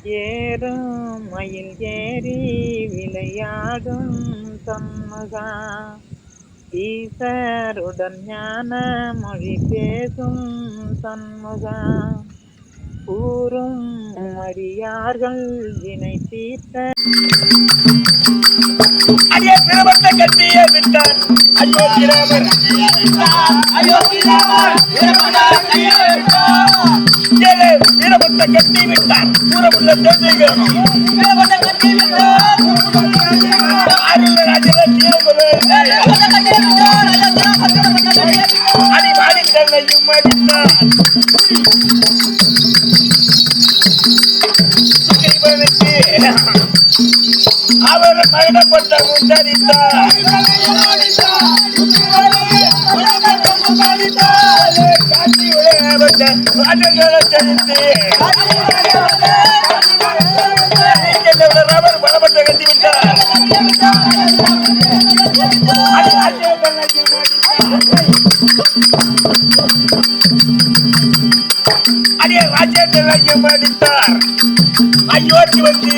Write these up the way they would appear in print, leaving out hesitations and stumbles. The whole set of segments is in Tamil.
ஏறும் மயில் ஏறி விளையாடும் சண்முகா, ஈசருடன் ஞான மொழி பேசும் சண்முகா, கூறும் அடியார்கள் வினை தீர்த்த அடியே பிரபந்த கட்டிய விட்டார் அயோத்திராமர் பிரபந்த கட்டி விட்டார் பூரமுள்ள தேவைகள் அடிமாடி தன்னையும் அடித்தார் அவர் மரணப்பட்ட முன்னறிந்தார் காட்சி உலகத்தை அவர் மரணப்பட்ட கட்டி விட்டார் அடியே ராஜேந்திரன் அடித்தார் அயோத்தி வந்து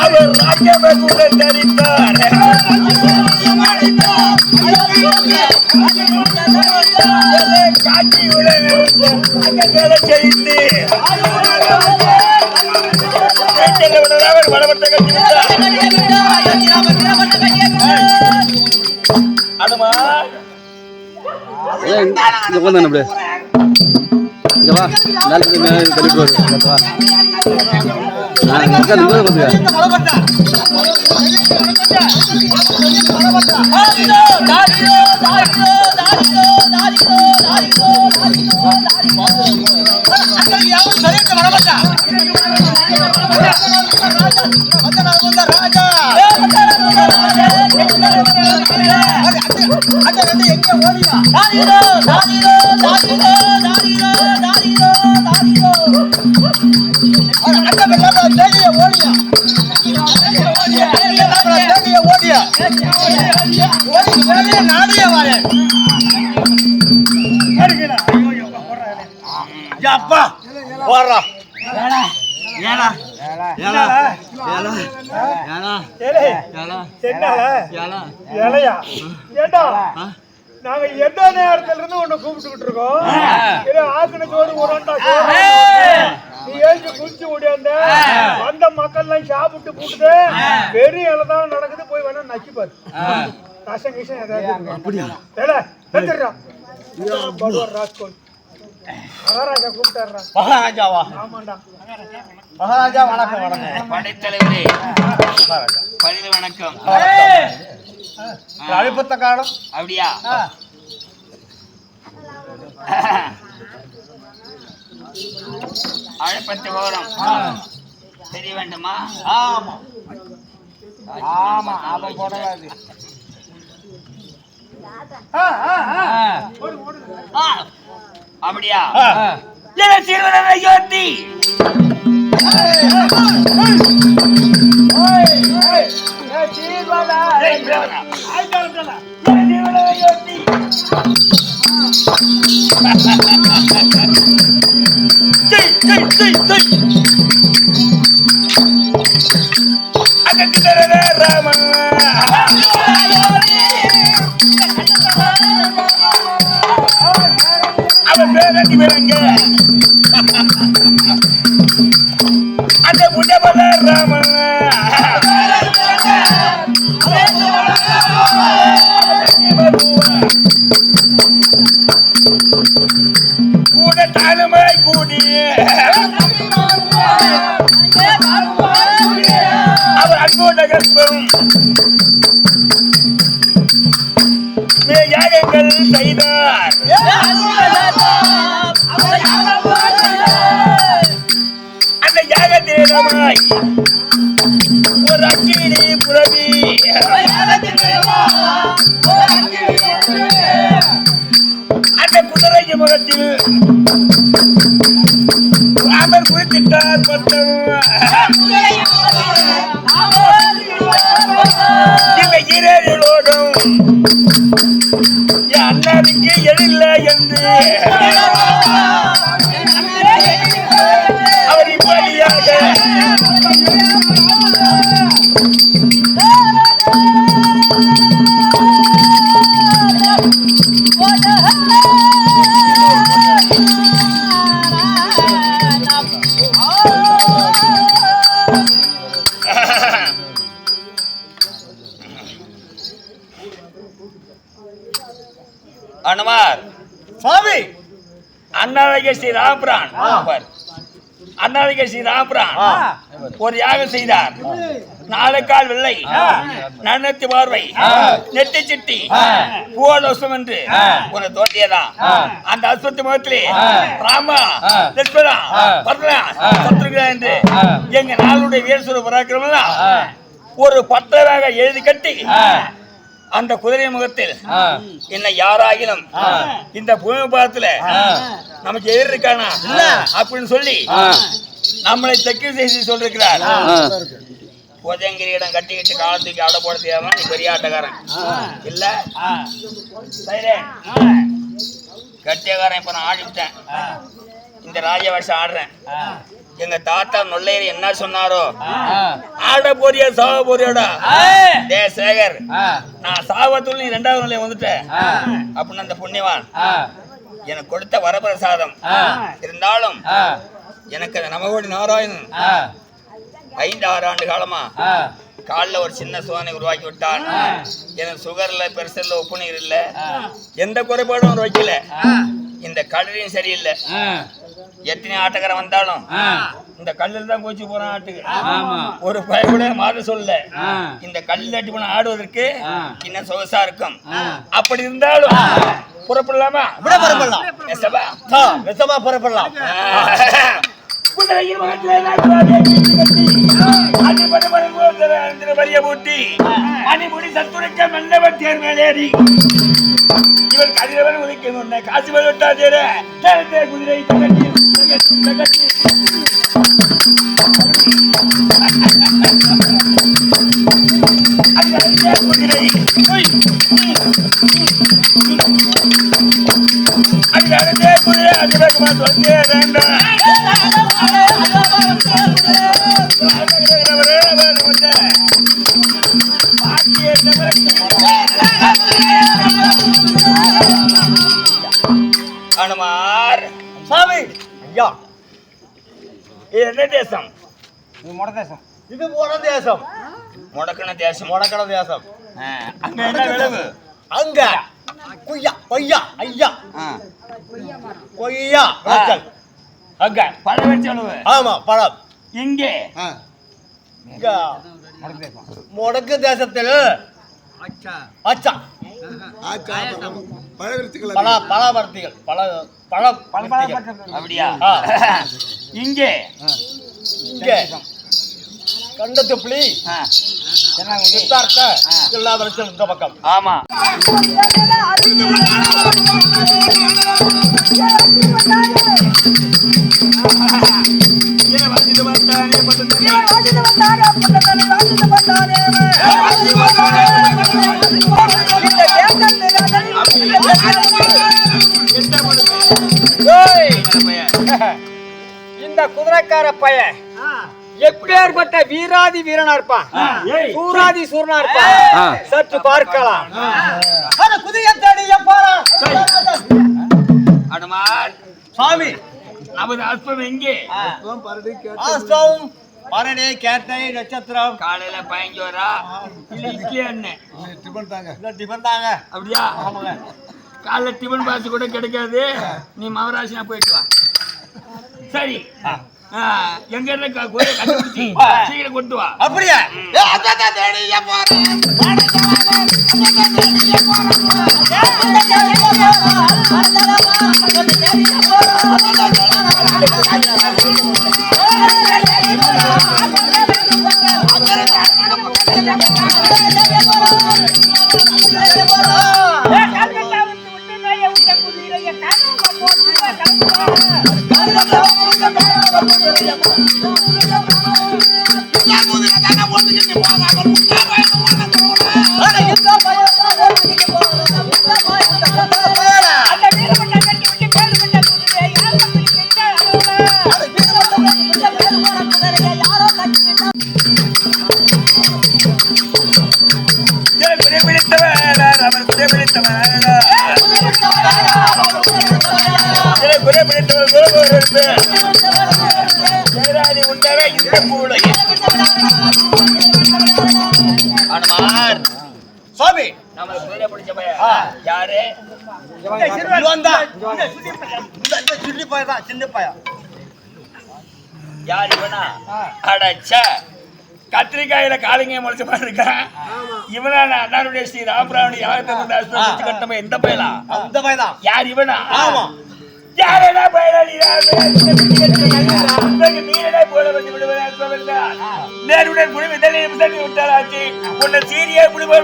அவர் ராஜ்யமகுடன் தரித்தார் காட்சியுடன் செய்து அவர் வளவட்ட கட்டி அதுமா நாங்க எந்த நேரத்துல இருந்து உன்னை கூப்பிட்டுக்கிட்டு இருக்கோம். ஆக்குன சோறு உரண்டா நீ ஏஞ்சி குளிச்சு ஓடியாந்த அந்த மக்கள் எல்லாம் சாப்பிட்டு போட்டுட்டு பெரிய இலதான் நடக்குது. போய் வேணா நக்கிப்பாரு கஷம் கிஷம் ஏதாவது ராஜ்கோட் மகாராஜா கூப்பிட்டாரா? மகாராஜாவா? ஆமாண்டா மகாராஜா. வணக்கம் வணக்கம் படைத்தலைவரே. பணிவு வணக்கம். அழைப்பத்த காலம் அப்படியா? அழைப்பத்த விவரம் தெரிய வேண்டுமா? ஆமா ஆமா அவன் போடாது. அப்படியா? யோத்தி அவன் பேரடி விளங்க அந்த முடவல ராமன் கூட தானுமாய் கூடி அவர் அன்போட கற்பம் யாகங்கள் செய்தார். அந்த யாக தேனமாய் ஒரு அக்கினி புரவி அந்த குதிரை முகத்தில் ராமர் குறித்திட்டார். இந்த இரவோடும் என் அண்ணனுக்கு எழில்ல என்று அவர் இப்படியாக அனுமார் சுவாமி அண்ணாதிக ஸ்ரீ ராமபிரான் அண்ணாதிக ஸ்ரீ ராமபிரான் ஒரு யாகம் செய்தார். 4 கால் வெள்ளை, நன்னத்தி பார்வை, நெட்டி சிட்டி, பூவதோஷம் என்று ஒரு தோட்டியதான். அந்த அஸ்வத்தி முகத்திலே ராமா லட்சுமணா பர்ணா சத்ருகா என்று எங்க நாளுடைய வீரசுர பராக்கிரமம் ஒரு பட்டராக எழுதி கட்டி அந்த குதிரை முகத்தில் என்ன யாராகிலும் இந்த பூமி பாதத்துல நமக்கு எதிர் இருக்கானா அப்படின்னு சொல்லி நம்மளை தெற்கு செய்தி சொல்லிருக்கிறார். கோஜங்கிரியிடம் கட்டிக்கிட்டு காலத்துக்கு அட போட தெரியாம நீ பெரிய ஆட்டக்காரன் இல்ல கட்டியக்காரன். இப்ப நான் ஆடிவிட்டேன், இந்த ராஜ வருஷம் ஆடுறேன். எங்க தாத்தா நொல்லையர் என்ன சொன்னாரோ, ஆட போறியா சாவ போறியோடா டே சேகர், நான் சாவத்துள்ள நீ 2வது நிலையை வந்துட்டேன் அப்படின்னு அந்த புண்ணியவான் எனக்கு கொடுத்த வரப்பிரசாதம். இருந்தாலும் எனக்கு அந்த நமகோடி நாராயணன் 5-6 ஆண்டு காலமா காலில் ஒரு சின்ன சோதனை உருவாக்கி விட்டான். எனக்கு சுகர்ல பெருசில் உப்பு நீர் இல்ல, எந்த குறைபாடும் அவர் வைக்கல. இந்த கடலையும் சரியில்லை. எத்தனை ஆட்டக்காரன் வந்தாலும் இந்த கல்லில் தான் கோச்சு போறான் ஆட்டுக்கு. ஒரு பய கூட மாற சொல்ல இந்த கல்லில் அட்டி போன ஆடுவதற்கு இன்னும் சொகசா இருக்கும். அப்படி இருந்தாலும் புறப்படலாமா? புறப்படலாம். அணிமுடி சத்துரைக்க மன்னவன் தேர் மேலேறி இவன் கதிரவன் உதைக்க காசு விட்டா தேர குதிரை தகட்டி தகட்டி குதிரை அங்கே குதிரை அதிகமா சொல்லியே வேண்டாம். அனுமார் சாமி ஐயா, இது என்ன தேசம்? இது மொட தேசம். இது மொட தேசம். முடக்கண தேசம். முடக்கண தேசம். அங்க என்ன விளைவு? அங்க கொய்யா கொய்யா ஐயா கொய்யா மக்கள் அங்க பழம் வச்ச அளவு. ஆமா பழம். இங்கே இங்க முடக்கு தேசத்தில் அச்சா பழவர்த்திகள் அப்படியா? இங்கே இங்கே கண்டத்து புலி சித்தார்த்த எல்லா வருஷம் இந்த பக்கம். ஆமா இந்த குதிரைக்கார பையன் எப்பேற்பட்ட வீராதி வீரனா இருப்பான், சூராதி சூரனா இருப்பான். சற்று பார்க்கலாம். அனுமார் சாமி நமது அஸ்பம் எங்கே? பரணி கேட்டை நட்சத்திரம் காலையில 15 இல்ல இட்லி அண்ணன் டிபன் தாங்க. அப்படியா? காலைல டிபன் பாஸ் கூட கிடைக்காது. நீ மகராசினா போயிட்டு வா. சரி, எங்க இருக்க கோயிலை கண்டுபிடிச்சி சீக்கிரம் கொண்டு வா. அப்படியா? சுவாமி நம்ம குதிரை பிடிச்ச பையன் யாரு? யார் இவனா? அடச்ச கத்திரிக்காயில காலிங்க முளைச்ச மாதிரி இருக்கான். இவனா அண்ணாருடைய ஸ்ரீ ராமராவணி யாகத்தை கட்டமே எந்த பயலா? அந்த பையன் யார் இவனா? ஆமா. யாரடா பயலா நீ? நீரடா போல வந்து விடுவதா? நேருடன் குழுவி தண்ணி விட்டாச்சு. உன்னை சீரியா குடிபோல்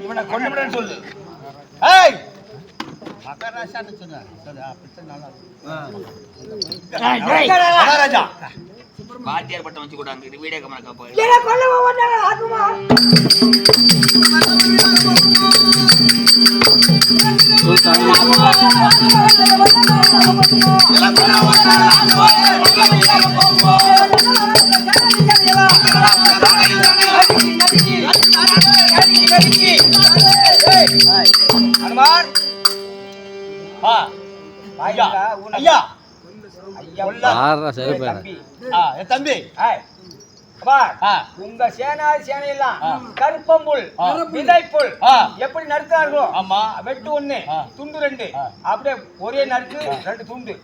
இவனை கொண்டு சொல்லு. பாத்தியார் பட்டம் வச்சு கூட அங்க வீடியோ கேமரா போய் தம்பி உங்க சேனையெல்லாம் கருப்பம்புல் விதைப்புல் எப்படி நறுக்கிறார்களோ ஆமா வெட்டு 1 துண்டு 2 அப்படியே ஒரே நறுக்கு 2 துண்டு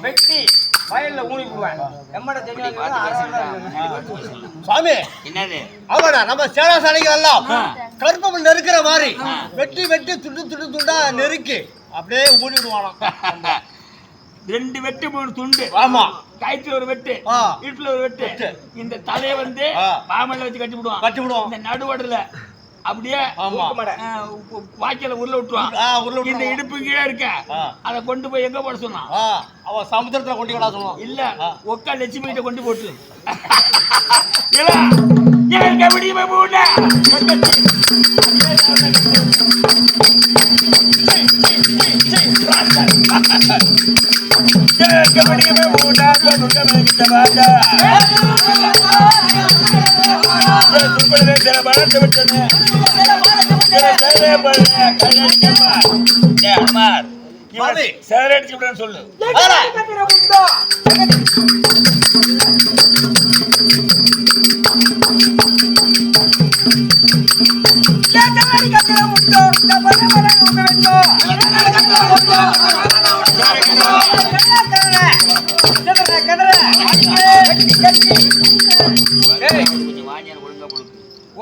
வெட்டி வயல்ல ஊனி விடுவாங்க. சுவாமி என்னது அவனா நம்ம சேனா சாலைகள் எல்லாம் கருப்பம்புல் நெருக்கிற மாதிரி வெட்டி வெட்டி துண்டு துண்டு துண்டா நெருக்கி அப்படியே ஊனி விடுவானாம். 2 வெட்டு 3 துண்டு. ஆமா. கயிற்றுல ஒரு வெட்டு, இடுப்புல ஒரு வெட்டு. இந்த தலையை வந்து பாமல்ல வச்சு கட்டி விடுவான். இந்த நடுவடல அப்படியே வாய்க்கால உருள விட்டுருவான். இந்த இடுப்பு கீழே இருக்க அதை கொண்டு போய் எங்க போட சொன்னான்? அவன் சமுத்திரத்துல கொண்டு போட சொன்னான். இல்ல ஒக்கா லட்சுமி கிட்ட கொண்டு போட்டு முடியுமா மூட சொல்லு.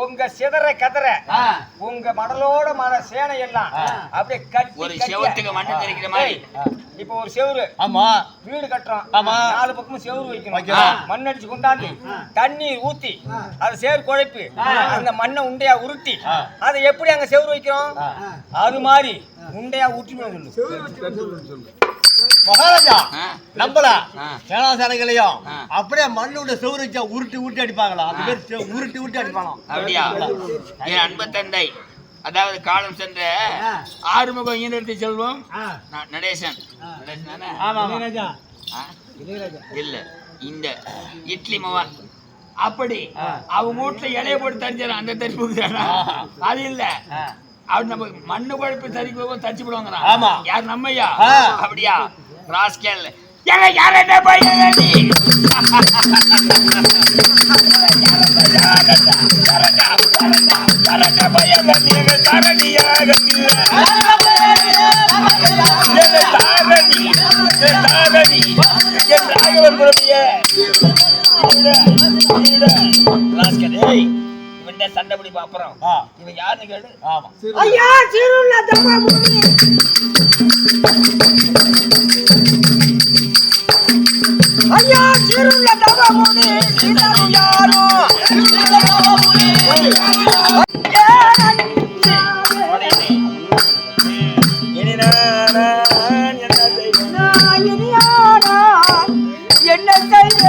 உங்க சிதற கதற உங்க மடலோட மட சேனை எல்லாம் அப்படியே கட்டி ஒரு செவத்துக்கு மண்ணு தெரிக்கிற மாதிரி. இப்ப ஒரு செவுரு ஆமா வீடு கட்டுறோம். ஆமா 4 பக்கமும் செவுரு வைக்கணும். மண் அடிச்சு கொண்டாந்து தண்ணீர் ஊத்தி அதை சேர் குழைப்பு அந்த மண்ணை உண்டையா உருட்டி அதை எப்படி அங்க செவுரு வைக்கிறோம் அது மாதிரி உண்டையா ஊற்றி சொல்லு. மகாராஜா நம்பல சேனா சேனைகளையும் அப்படியே மண்ணோட செவுரு வச்சா உருட்டி உருட்டி அடிப்பாங்களா? அது பேர் உருட்டி உருட்டி அடிப்பாங்களாம். அப்படியா? என் அன்பு தந்தை அதாவது காலம் சென்ற ஆறுமுகம் ஈனெடுத்து செல்வம் நடேசன் இல்ல இந்த இட்லி மவன் அப்படி அவங்க வீட்டுல இலைய போட்டு தரிச்சாரு. அந்த தரிப்பு அது இல்ல அவர் நம்ம மண்ணு குழப்பி தரிச்சு விடுவாங்க. யார் நம்மையா? அப்படியா? ராஸ்கல் யார என்ன பையன் சண்டை சண்டை பிடிப்பா. அப்புறம் இவன் யாருன்னு கேளு. ஆமா ஐயா சீருள்ள தம்மாபுரி ஐயா சீருள்ள தம்மாபுரி சீதரும் யாரோ இனி நான் என்ன செய்வேன்? என்ன செய்ய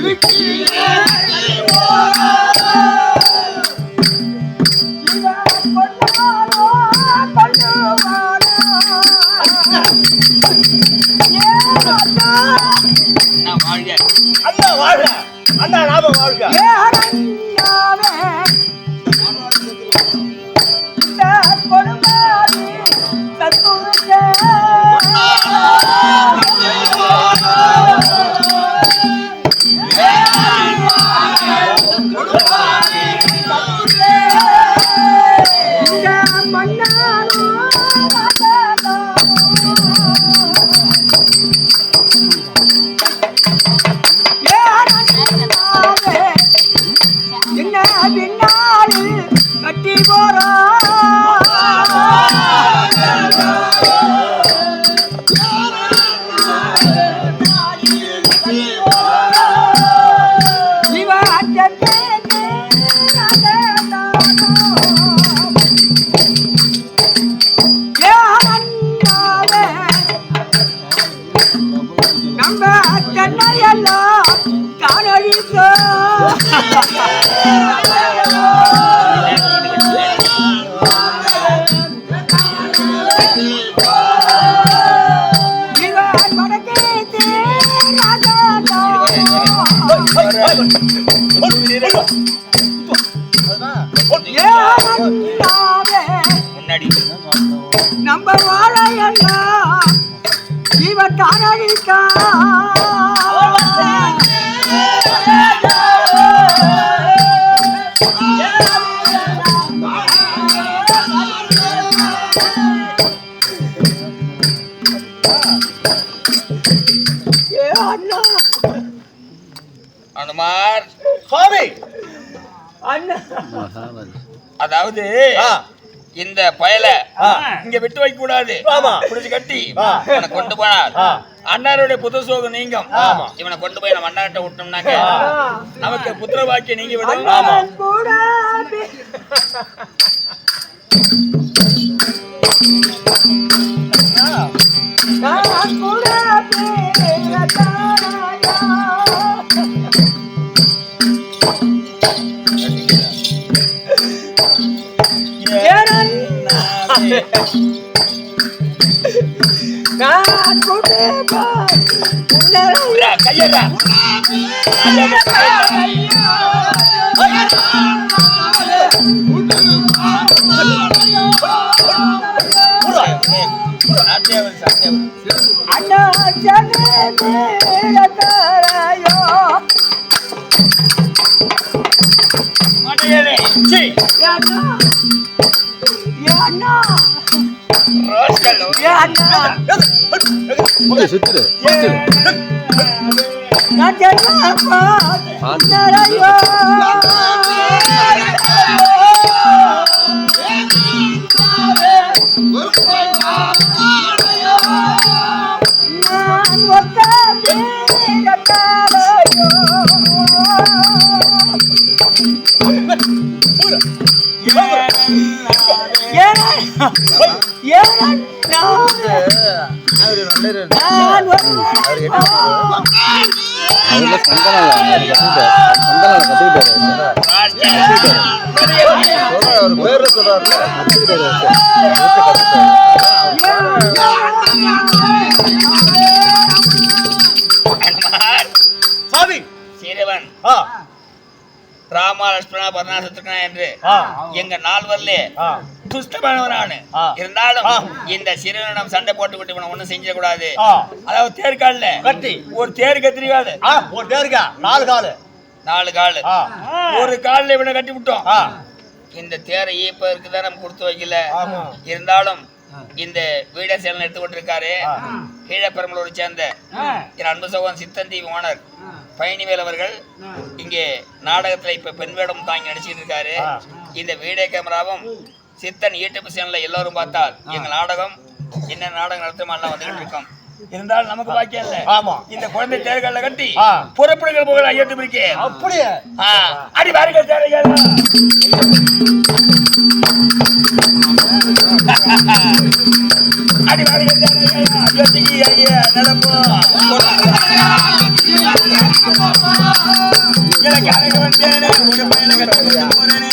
கட்டி அண்ணா வாழ்க, அண்ணா நாம வாழ்க. கட்டி போறா நம்ம கண்ணையெல்லாம் காணழிக்க நம்ம வாழையெல்லாம் இவன் தானடிக்கா அனுமார் சுவாமி அண்ணா அதாவது இந்த பயல இங்க விட்டு வைக்க கூடாது. புடிச்சு கட்டி இவனை கொண்டு போனார். அண்ணாருடைய புத்திர சோகம் நீங்கும். இவனை கொண்டு போய் நம்ம அண்ணாட்ட விட்டோம்னாக்க நமக்கு புத்திர வாக்கியம் நீங்கி விடும். கையடா அண்ணா சுத்துரு ராஜ சாமி சீரவன் ராமா லட்சுமணா பரணாசத்துக்கா என்று எங்க நால்வர்லே துஷ்டமானவனானு இருந்தாலும் இந்த சிறுவனிடம் சண்டை போட்டு விட்டு இவனை ஒண்ணும் செஞ்சிட கூடாது. அதாவது தேர்கால்ல கட்டி ஒரு தேர் கத்திரிக்காது, ஒரு தேர்க்கா 4 காலு ஒரு கால்ல இவனை கட்டி விட்டோம். இந்த தேரை ஈப்பதற்கு தான் நம்ம கொடுத்து வைக்கல. இருந்தாலும் இந்த வீட சேலம் எடுத்து கொண்டிருக்காரு கீழப்பெருமலூரை சேர்ந்த என் அன்பு சகோதரன் சித்தந்தி ஓனர் பயணிவேல் அவர்கள் இங்கே நாடகத்துல இப்ப பெண் வேடம் தாங்கி நடிச்சுட்டு இருக்காரு. இந்த வீடியோ கேமராவும் சித்தன் யூடியூப் சேனல்ல எல்லாரும் பார்த்தால் எங்க நாடகம் என்ன நாடகம் நடத்துமா எல்லாம் வந்துகிட்டு இருக்கோம். இருந்தாலும் நமக்கு பாக்கியம் இல்ல. இந்த குழந்தை தேர்கல்ல கட்டி புறப்படுகிற போகிற ஐயத்து பிரிக்க அப்படியே அடி வாருங்கள் தேர்கள் அடி வாருங்கள் தேர்கள் ஐயத்துக்கு ஐயா நிலப்போ எனக்கு அழகு வந்தேனே ஒரு பையனை கட்டி போறேனே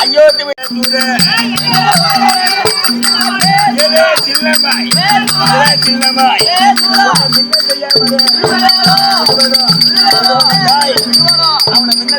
ஐயோ சின்னமாய் அவனை முன்ன